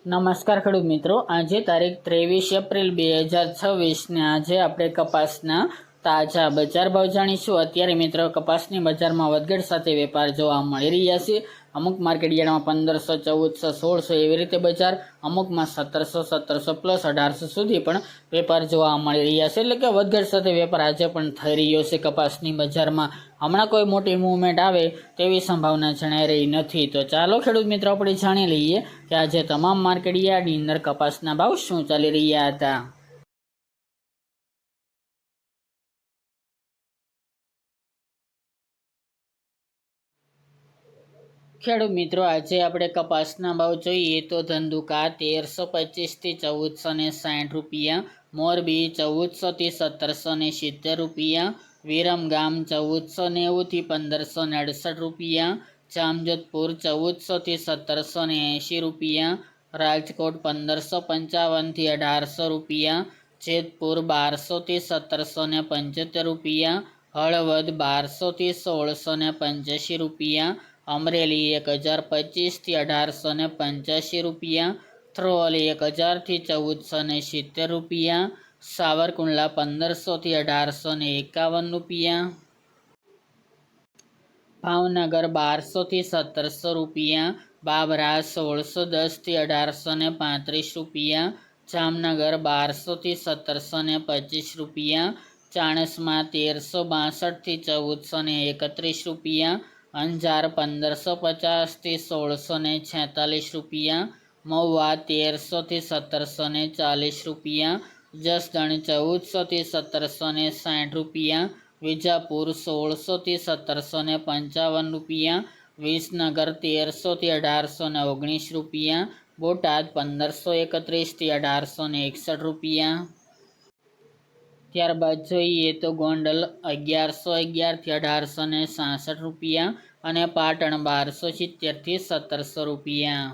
નમસ્કાર ખેડૂત મિત્રો, આજે તારીખ 23 એપ્રિલ 2026 ને આજે આપણે કપાસના તાજા બજાર ભાવ જાણીશું। અત્યારે મિત્રો કપાસની બજારમાં વધઘટ સાથે વેપાર જોવા મળી રહ્યા છે। અમુક માર્કેટ યાર્ડમાં 1500, 1400, 1600 એવી રીતે બજાર, અમુકમાં 1700, 1700 પ્લસ 1800 સુધી પણ વેપાર જોવા મળી રહ્યા છે। એટલે કે વધઘટ સાથે વેપાર આજે પણ થઈ રહ્યો છે કપાસની બજારમાં। હમણાં કોઈ મોટી મૂવમેન્ટ આવે તેવી સંભાવના જણાઈ રહી નથી। તો ચાલો ખેડૂત મિત્રો આપણે જાણી લઈએ કે આજે તમામ માર્કેટ યાર્ડની અંદર કપાસના ભાવ શું ચાલી રહ્યા હતા। ખેડૂત મિત્રો, આજે આપણે કપાસના ભાવ જોઈએ તો ધંધુકા 1325 થી 1460 રૂપિયા, મોરબી 1400 થી 1770 રૂપિયા, વિરમગામ 1490 થી 1568 રૂપિયા, જામજોધપુર 1400 થી 1780 રૂપિયા, રાજકોટ 1555 થી 1800 રૂપિયા, જેતપુર 1200 થી 1775 રૂપિયા, હળવદ 1200 થી 1685 રૂપિયા, અમરેલી 1025 થી 1885 રૂપિયા, થ્રોલ 1000 થી 1470 રૂપિયા, સાવરકુંડલા 1500 થી 1851 રૂપિયા, ભાવનગર 1200 થી 1700 રૂપિયા, બાબરા 1610 થી 1835 રૂપિયા, જામનગર 1200 થી 1725 રૂપિયા, ચાણસ્મા 1362 થી 1431 રૂપિયા, અંજાર 1550 થી 1646 રૂપિયા, મહુવા 1300 થી 1740 રૂપિયા, જસદણ 1400 થી 1760 રૂપિયા, વિજાપુર 1600 થી 1755 રૂપિયા, વિસનગર 1300 થી 1819 રૂપિયા, બોટાદ 1531 થી 1861 રૂપિયા। ત્યારબાદ જોઈએ તો ગોંડલ 1111 થી 1866 રૂપિયા અને પાટણ 1270 થી 1700 રૂપિયા।